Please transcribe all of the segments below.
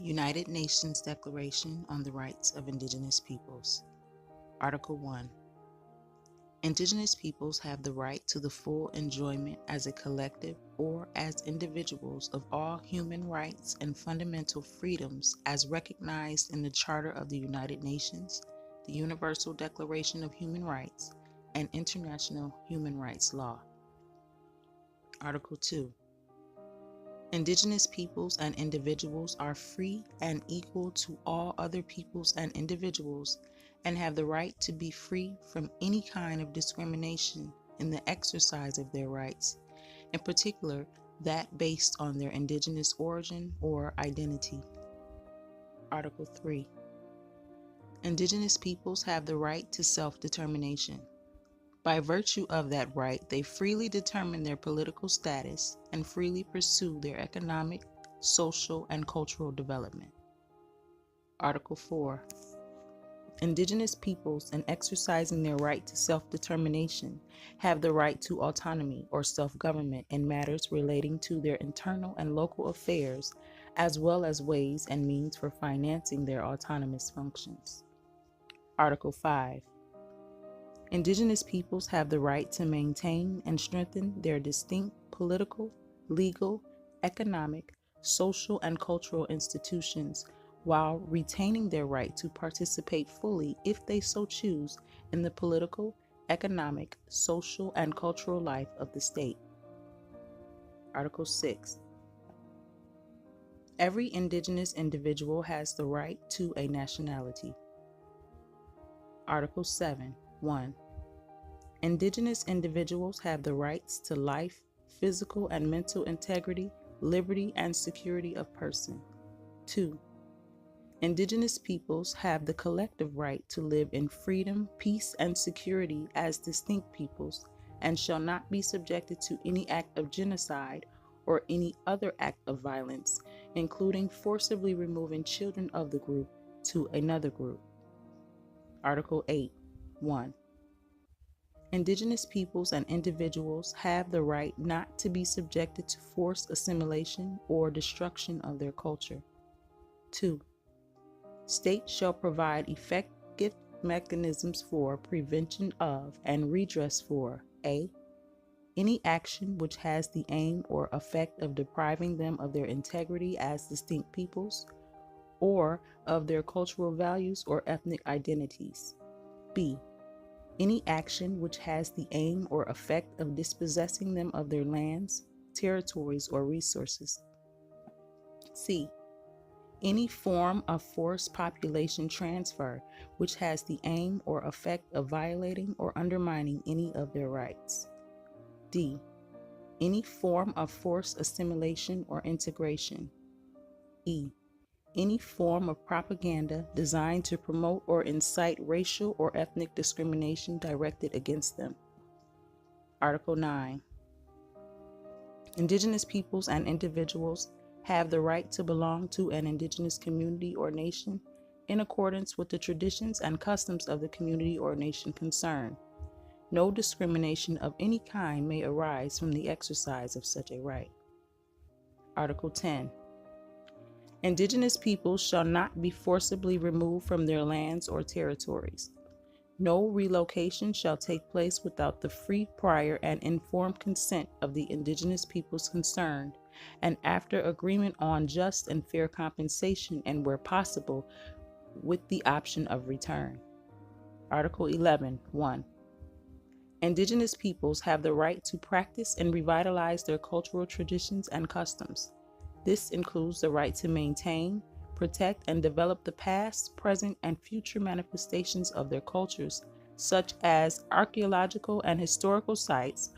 United Nations Declaration on the Rights of Indigenous Peoples. Article 1. Indigenous peoples have the right to the full enjoyment as a collective or as individuals of all human rights and fundamental freedoms as recognized in the Charter of the United Nations, the Universal Declaration of Human Rights, and international human rights law. Article 2. Indigenous peoples and individuals are free and equal to all other peoples and individuals and have the right to be free from any kind of discrimination in the exercise of their rights, in particular that based on their indigenous origin or identity. Article 3. Indigenous peoples have the right to self-determination. By virtue of that right, they freely determine their political status and freely pursue their economic, social, and cultural development. Article 4. Indigenous peoples, in exercising their right to self-determination, have the right to autonomy or self-government in matters relating to their internal and local affairs, as well as ways and means for financing their autonomous functions. Article 5. Indigenous peoples have the right to maintain and strengthen their distinct political, legal, economic, social, and cultural institutions while retaining their right to participate fully, if they so choose, in the political, economic, social, and cultural life of the state. Article 6. Every indigenous individual has the right to a nationality. Article 7. 1. Indigenous individuals have the rights to life, physical and mental integrity, liberty, and security of person. 2. Indigenous peoples have the collective right to live in freedom, peace, and security as distinct peoples, and shall not be subjected to any act of genocide or any other act of violence, including forcibly removing children of the group to another group. Article 8. 1. Indigenous peoples and individuals have the right not to be subjected to forced assimilation or destruction of their culture. 2. States shall provide effective mechanisms for prevention of and redress for a. Any action which has the aim or effect of depriving them of their integrity as distinct peoples, or of their cultural values or ethnic identities. B. Any action which has the aim or effect of dispossessing them of their lands, territories, or resources. C. Any form of forced population transfer which has the aim or effect of violating or undermining any of their rights. D. Any form of forced assimilation or integration. E. Any form of propaganda designed to promote or incite racial or ethnic discrimination directed against them. Article 9. Indigenous peoples and individuals have the right to belong to an indigenous community or nation in accordance with the traditions and customs of the community or nation concerned. No discrimination of any kind may arise from the exercise of such a right. Article 10. Indigenous peoples shall not be forcibly removed from their lands or territories. No relocation shall take place without the free, prior, and informed consent of the indigenous peoples concerned, and after agreement on just and fair compensation, and where possible, with the option of return. Article 11. 1. Indigenous peoples have the right to practice and revitalize their cultural traditions and customs. This includes the right to maintain, protect, and develop the past, present, and future manifestations of their cultures, such as archaeological and historical sites,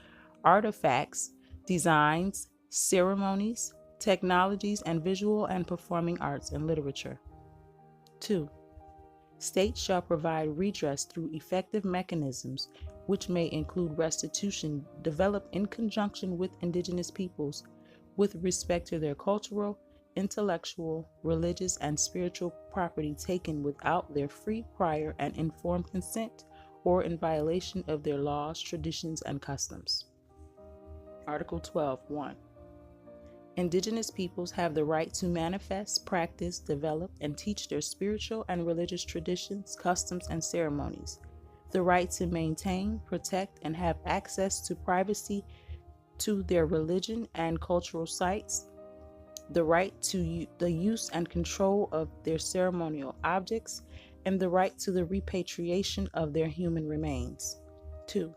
artifacts, designs, ceremonies, technologies, and visual and performing arts and literature. 2. States shall provide redress through effective mechanisms, which may include restitution developed in conjunction with indigenous peoples with respect to their cultural, intellectual, religious, and spiritual property taken without their free, prior, and informed consent, or in violation of their laws, traditions, and customs. Article 12. 1. Indigenous peoples have the right to manifest, practice, develop, and teach their spiritual and religious traditions, customs, and ceremonies. The right to maintain, protect, and have access to privacy to their religion and cultural sites. The right to the use and control of their ceremonial objects, and the right to the repatriation of their human remains. 2.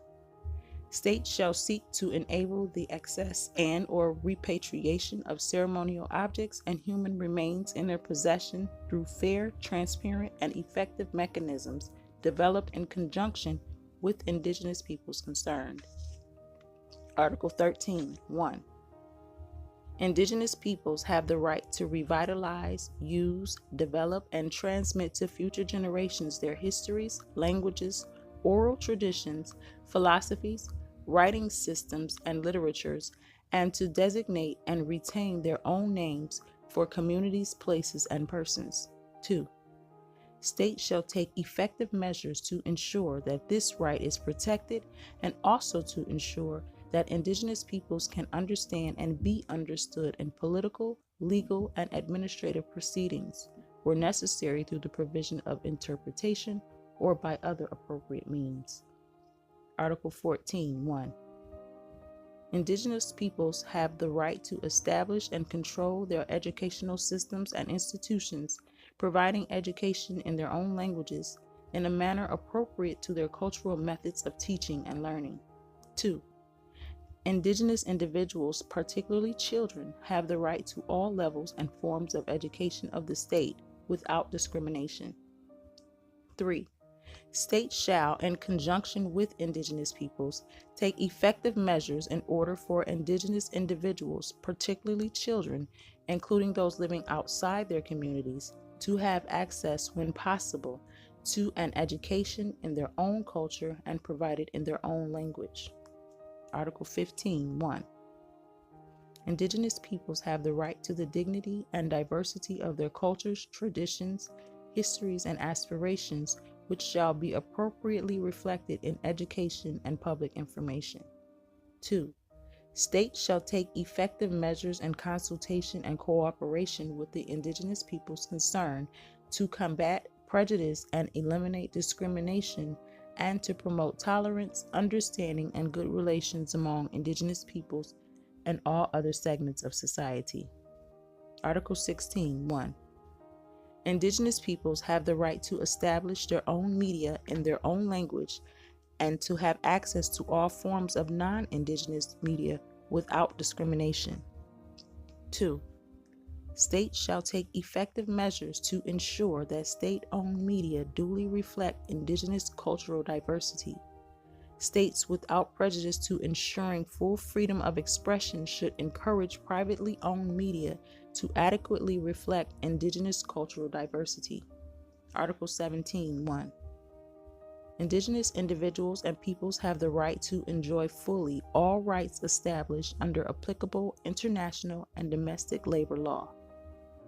States shall seek to enable the access and or repatriation of ceremonial objects and human remains in their possession through fair, transparent, and effective mechanisms developed in conjunction with indigenous peoples concerned. Article 13, 1. Indigenous peoples have the right to revitalize, use, develop, and transmit to future generations their histories, languages, oral traditions, philosophies, writing systems, and literatures, and to designate and retain their own names for communities, places, and persons. 2. States shall take effective measures to ensure that this right is protected and also to ensure that indigenous peoples can understand and be understood in political, legal, and administrative proceedings where necessary through the provision of interpretation or by other appropriate means. Article 14, 1. Indigenous peoples have the right to establish and control their educational systems and institutions, providing education in their own languages in a manner appropriate to their cultural methods of teaching and learning. 2. Indigenous individuals, particularly children, have the right to all levels and forms of education of the state without discrimination. 3. States shall, in conjunction with indigenous peoples, take effective measures in order for indigenous individuals, particularly children, including those living outside their communities, to have access, when possible, to an education in their own culture and provided in their own language. Article 15, 1. Indigenous peoples have the right to the dignity and diversity of their cultures, traditions, histories, and aspirations, which shall be appropriately reflected in education and public information. 2. States shall take effective measures in consultation and cooperation with the indigenous peoples concerned to combat prejudice and eliminate discrimination, and to promote tolerance, understanding, and good relations among indigenous peoples and all other segments of society. Article 16, 1. Indigenous peoples have the right to establish their own media in their own language and to have access to all forms of non-indigenous media without discrimination. 2. States shall take effective measures to ensure that state-owned media duly reflect indigenous cultural diversity. States, without prejudice to ensuring full freedom of expression, should encourage privately owned media to adequately reflect indigenous cultural diversity. Article 17, 1. Indigenous individuals and peoples have the right to enjoy fully all rights established under applicable international and domestic labor law.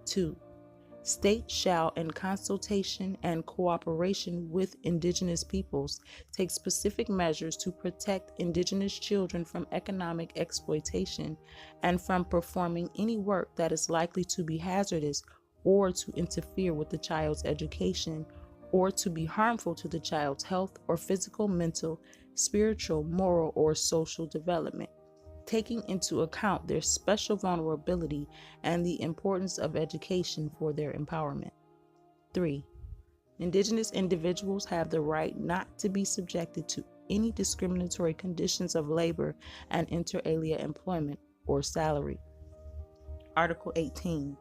2. States shall, in consultation and cooperation with indigenous peoples, take specific measures to protect indigenous children from economic exploitation and from performing any work that is likely to be hazardous or to interfere with the child's education or to be harmful to the child's health or physical, mental, spiritual, moral, or social development, taking into account their special vulnerability and the importance of education for their empowerment. 3. Indigenous individuals have the right not to be subjected to any discriminatory conditions of labor and inter alia employment or salary. Article 18.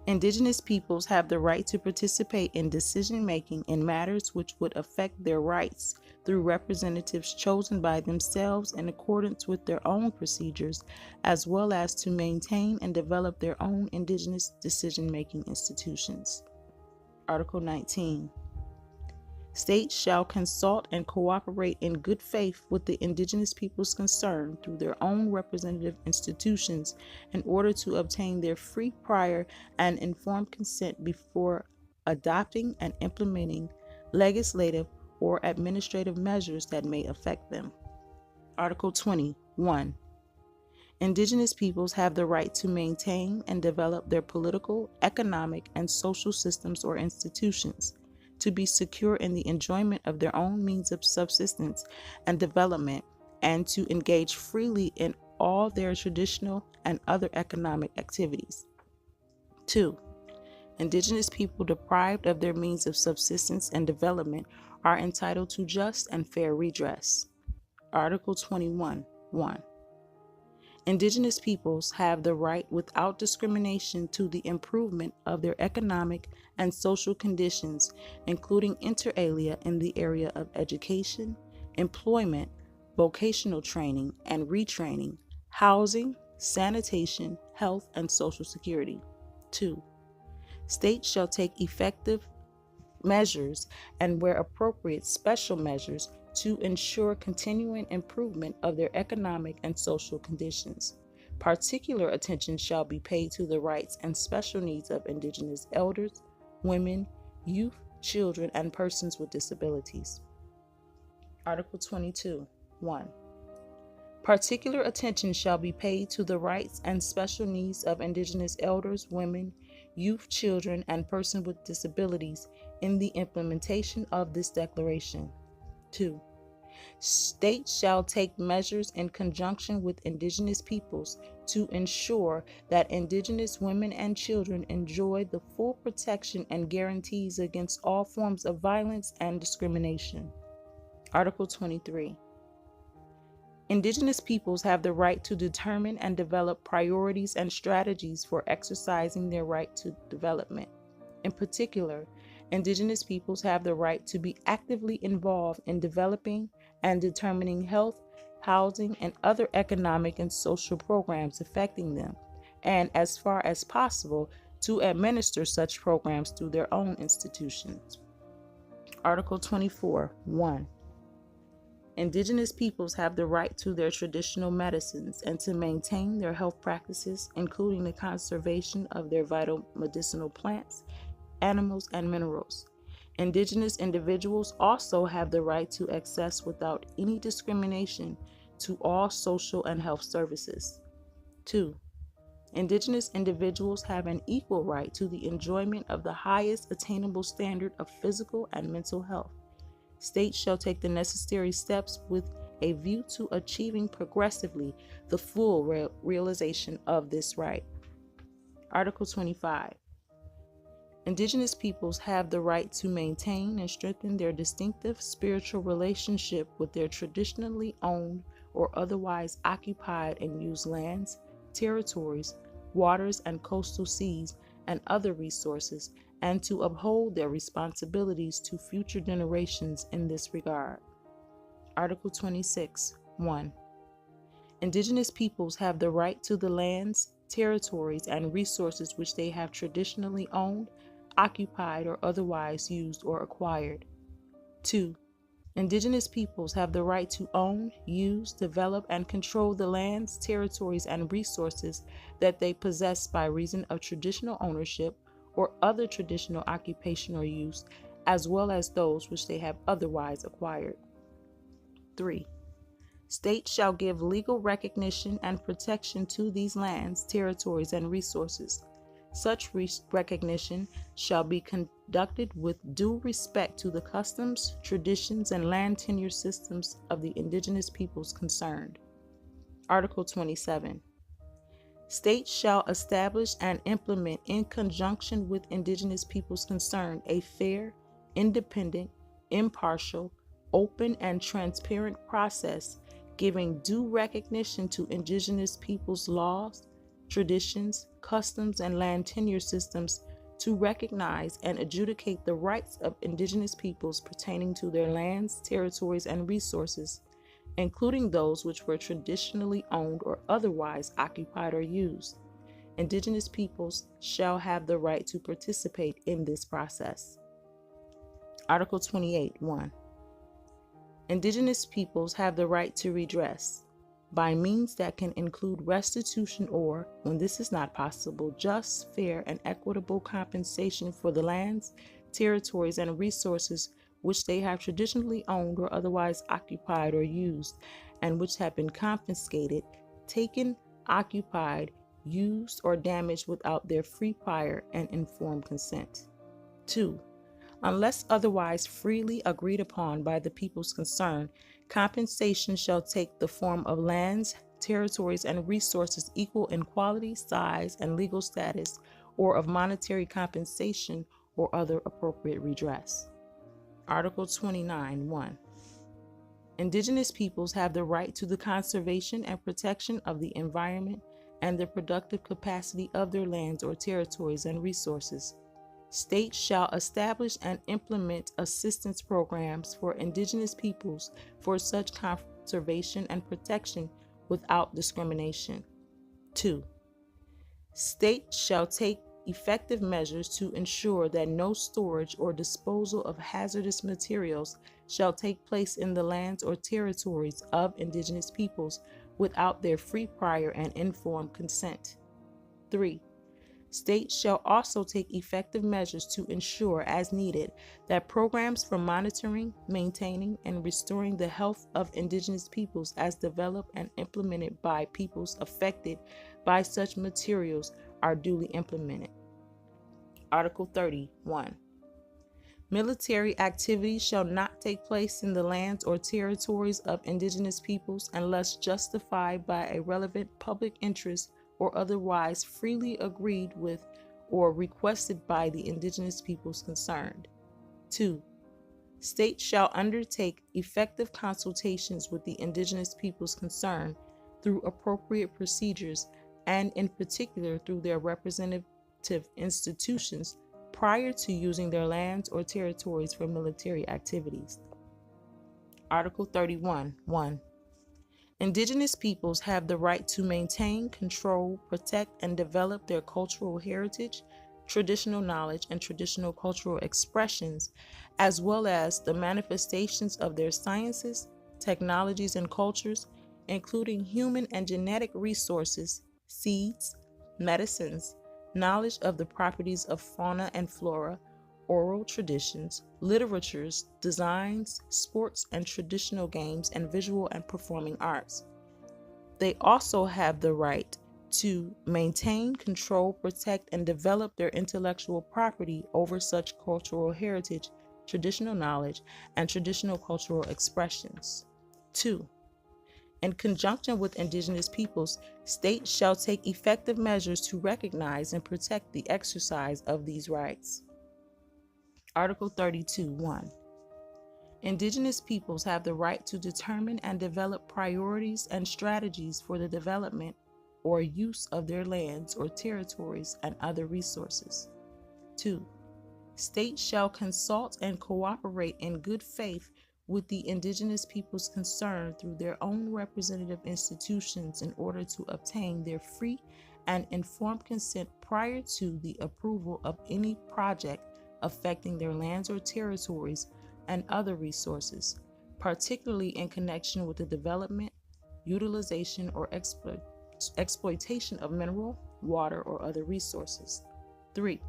Indigenous peoples have the right to participate in decision-making in matters which would affect their rights through representatives chosen by themselves in accordance with their own procedures, as well as to maintain and develop their own indigenous decision-making institutions. Article 19. States shall consult and cooperate in good faith with the indigenous peoples concerned through their own representative institutions in order to obtain their free, prior, and informed consent before adopting and implementing legislative or administrative measures that may affect them. Article 20, 1. Indigenous peoples have the right to maintain and develop their political, economic, and social systems or institutions, to be secure in the enjoyment of their own means of subsistence and development, and to engage freely in all their traditional and other economic activities. 2. Indigenous people deprived of their means of subsistence and development are entitled to just and fair redress. Article 21, 1. Indigenous peoples have the right without discrimination to the improvement of their economic and social conditions, including inter alia in the area of education, employment, vocational training and retraining, housing, sanitation, health, and social security. 2. States shall take effective measures and, where appropriate, special measures to ensure continuing improvement of their economic and social conditions. Particular attention shall be paid to the rights and special needs of Indigenous elders, women, youth, children, and persons with disabilities. Article 22, 1. Particular attention shall be paid to the rights and special needs of Indigenous elders, women, youth, children, and persons with disabilities in the implementation of this declaration. 2. States shall take measures in conjunction with Indigenous peoples to ensure that Indigenous women and children enjoy the full protection and guarantees against all forms of violence and discrimination. Article 23. Indigenous peoples have the right to determine and develop priorities and strategies for exercising their right to development. In particular, Indigenous peoples have the right to be actively involved in developing and determining health, housing, and other economic and social programs affecting them, and as far as possible, to administer such programs through their own institutions. Article 24, 1. Indigenous peoples have the right to their traditional medicines and to maintain their health practices, including the conservation of their vital medicinal plants, animals, and minerals. Indigenous individuals also have the right to access without any discrimination to all social and health services. 2. Indigenous individuals have an equal right to the enjoyment of the highest attainable standard of physical and mental health. States shall take the necessary steps with a view to achieving progressively the full realization of this right. Article 25. Indigenous peoples have the right to maintain and strengthen their distinctive spiritual relationship with their traditionally owned or otherwise occupied and used lands, territories, waters and coastal seas, and other resources, and to uphold their responsibilities to future generations in this regard. Article 26, 1. Indigenous peoples have the right to the lands, territories, and resources which they have traditionally owned, occupied, or otherwise used or acquired. 2. Indigenous peoples have the right to own, use, develop, and control the lands, territories, and resources that they possess by reason of traditional ownership or other traditional occupation or use, as well as those which they have otherwise acquired. 3. States shall give legal recognition and protection to these lands, territories, and resources. Such recognition shall be conducted with due respect to the customs, traditions, and land tenure systems of the Indigenous peoples concerned. Article 27. States shall establish and implement, in conjunction with Indigenous peoples concerned, a fair, independent, impartial, open, and transparent process giving due recognition to Indigenous peoples' laws, traditions, customs, and land tenure systems to recognize and adjudicate the rights of Indigenous peoples pertaining to their lands, territories, and resources, including those which were traditionally owned or otherwise occupied or used. Indigenous peoples shall have the right to participate in this process. Article 28, 1. Indigenous peoples have the right to redress, by means that can include restitution or, when this is not possible, just, fair, and equitable compensation for the lands, territories, and resources which they have traditionally owned or otherwise occupied or used, and which have been confiscated, taken occupied, used, or damaged without their free prior and informed consent. 2. Unless otherwise freely agreed upon by the peoples concerned, compensation shall take the form of lands, territories, and resources equal in quality, size, and legal status, or of monetary compensation or other appropriate redress. Article 29, 1. Indigenous peoples have the right to the conservation and protection of the environment and the productive capacity of their lands or territories and resources. States shall establish and implement assistance programs for indigenous peoples for such conservation and protection without discrimination. 2. States shall take effective measures to ensure that no storage or disposal of hazardous materials shall take place in the lands or territories of indigenous peoples without their free prior and informed consent. 3. States shall also take effective measures to ensure, as needed, that programs for monitoring, maintaining, and restoring the health of indigenous peoples as developed and implemented by peoples affected by such materials are duly implemented. Article 31. Military activities shall not take place in the lands or territories of indigenous peoples unless justified by a relevant public interest or otherwise freely agreed with or requested by the indigenous peoples concerned. 2. States shall undertake effective consultations with the indigenous peoples concerned through appropriate procedures and in particular through their representative institutions prior to using their lands or territories for military activities. Article 31, 1. Indigenous peoples have the right to maintain, control, protect, and develop their cultural heritage, traditional knowledge, and traditional cultural expressions, as well as the manifestations of their sciences, technologies, and cultures, including human and genetic resources, seeds, medicines, knowledge of the properties of fauna and flora, oral traditions, literatures, designs, sports and traditional games, and visual and performing arts. They also have the right to maintain, control, protect, and develop their intellectual property over such cultural heritage, traditional knowledge, and traditional cultural expressions. 2. In conjunction with indigenous peoples, states shall take effective measures to recognize and protect the exercise of these rights. Article 32, 1. Indigenous peoples have the right to determine and develop priorities and strategies for the development or use of their lands or territories and other resources. 2. States shall consult and cooperate in good faith with the indigenous peoples concerned through their own representative institutions in order to obtain their free and informed consent prior to the approval of any project affecting their lands or territories and other resources, particularly in connection with the development, utilization, or exploitation of mineral, water, or other resources. 3.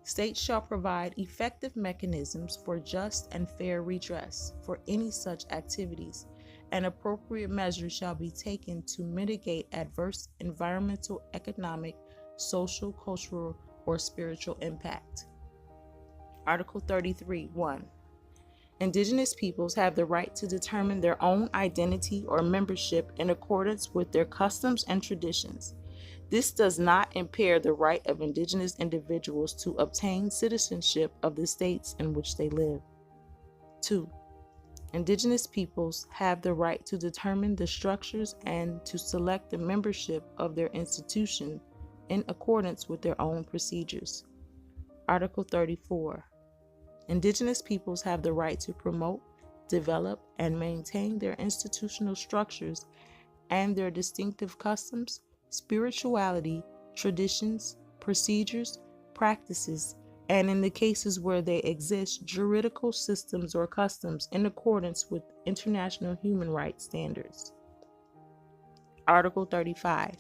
States shall provide effective mechanisms for just and fair redress for any such activities, and appropriate measures shall be taken to mitigate adverse environmental, economic, social, cultural, or spiritual impact. Article 33, 1. Indigenous peoples have the right to determine their own identity or membership in accordance with their customs and traditions. This does not impair the right of indigenous individuals to obtain citizenship of the states in which they live. 2. Indigenous peoples have the right to determine the structures and to select the membership of their institution in accordance with their own procedures. Article 34. Indigenous peoples have the right to promote, develop, and maintain their institutional structures and their distinctive customs, spirituality, traditions, procedures, practices, and in the cases where they exist, juridical systems or customs in accordance with international human rights standards. Article 35.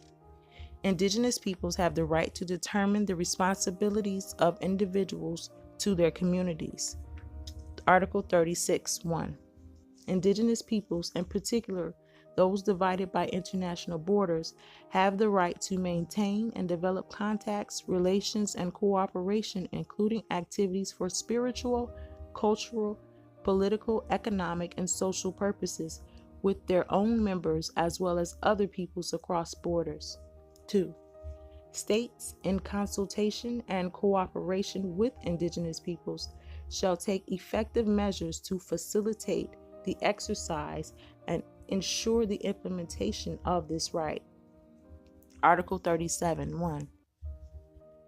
Indigenous peoples have the right to determine the responsibilities of individuals to their communities. Article 36, 1. Indigenous peoples, in particular, those divided by international borders, have the right to maintain and develop contacts, relations, and cooperation, including activities for spiritual, cultural, political, economic, and social purposes with their own members as well as other peoples across borders. 2. States, in consultation and cooperation with indigenous peoples, shall take effective measures to facilitate the exercise and ensure the implementation of this right. Article 37, 1.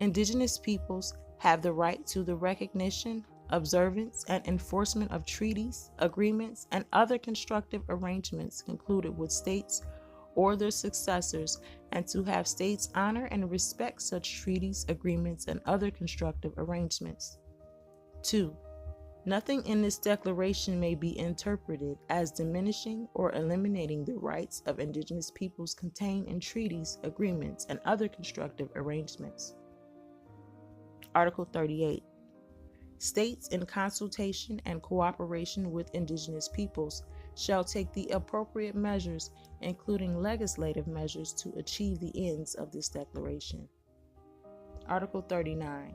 Indigenous peoples have the right to the recognition, observance, and enforcement of treaties, agreements, and other constructive arrangements concluded with states or their successors, and to have states honor and respect such treaties, agreements, and other constructive arrangements. 2. Nothing in this declaration may be interpreted as diminishing or eliminating the rights of indigenous peoples contained in treaties, agreements, and other constructive arrangements. Article 38. States, in consultation and cooperation with indigenous peoples, shall take the appropriate measures, including legislative measures, to achieve the ends of this declaration. Article 39.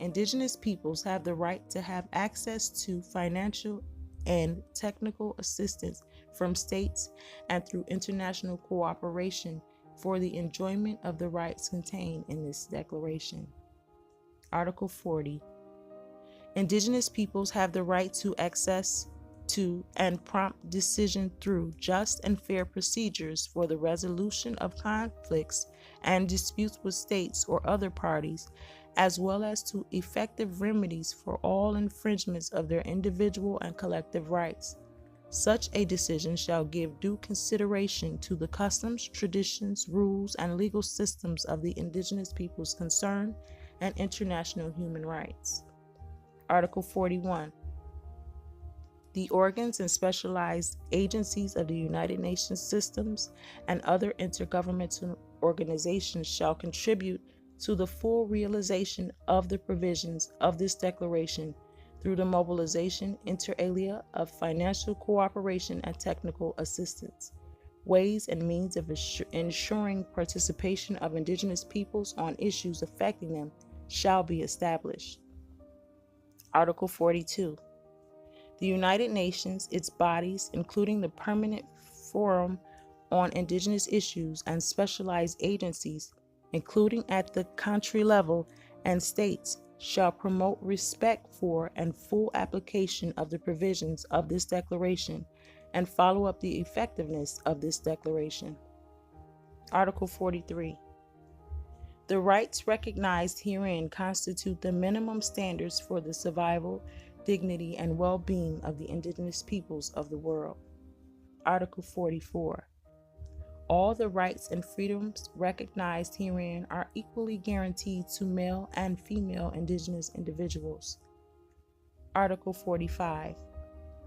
Indigenous peoples have the right to have access to financial and technical assistance from states and through international cooperation for the enjoyment of the rights contained in this declaration. Article 40. Indigenous peoples have the right to access to and prompt decision through just and fair procedures for the resolution of conflicts and disputes with states or other parties, as well as to effective remedies for all infringements of their individual and collective rights. Such a decision shall give due consideration to the customs, traditions, rules, and legal systems of the indigenous peoples concerned and international human rights. Article 41. The organs and specialized agencies of the United Nations systems and other intergovernmental organizations shall contribute to the full realization of the provisions of this declaration through the mobilization, inter alia, of financial cooperation and technical assistance. Ways and means of ensuring participation of indigenous peoples on issues affecting them shall be established. Article 42. The United Nations, its bodies, including the Permanent Forum on Indigenous Issues and specialized agencies, including at the country level, and states, shall promote respect for and full application of the provisions of this declaration and follow up the effectiveness of this declaration. Article 43. The rights recognized herein constitute the minimum standards for the survival, dignity, and well-being of the indigenous peoples of the world. Article 44. All the rights and freedoms recognized herein are equally guaranteed to male and female indigenous individuals. Article 45.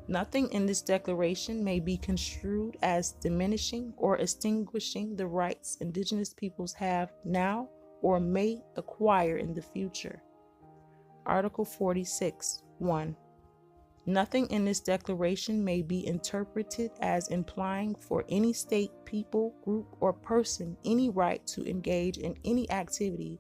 Nothing in this declaration may be construed as diminishing or extinguishing the rights indigenous peoples have now or may acquire in the future. Article 46. 1. Nothing in this declaration may be interpreted as implying for any state, people, group, or person any right to engage in any activity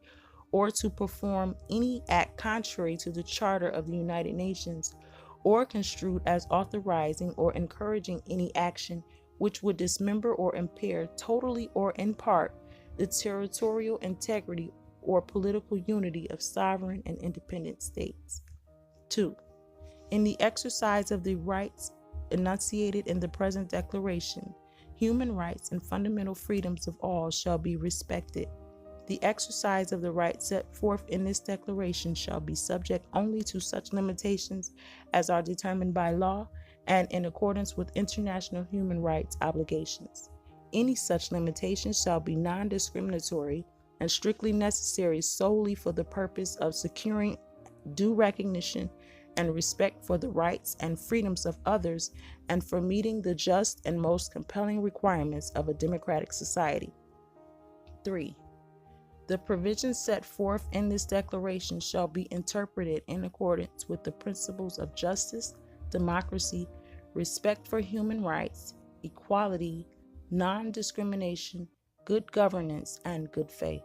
or to perform any act contrary to the Charter of the United Nations, or construed as authorizing or encouraging any action which would dismember or impair totally or in part the territorial integrity or political unity of sovereign and independent states. 2. In the exercise of the rights enunciated in the present declaration, human rights and fundamental freedoms of all shall be respected. The exercise of the rights set forth in this declaration shall be subject only to such limitations as are determined by law and in accordance with international human rights obligations. Any such limitations shall be non-discriminatory and strictly necessary solely for the purpose of securing due recognition and respect for the rights and freedoms of others and for meeting the just and most compelling requirements of a democratic society. 3. The provisions set forth in this declaration shall be interpreted in accordance with the principles of justice, democracy, respect for human rights, equality, non-discrimination, good governance, and good faith.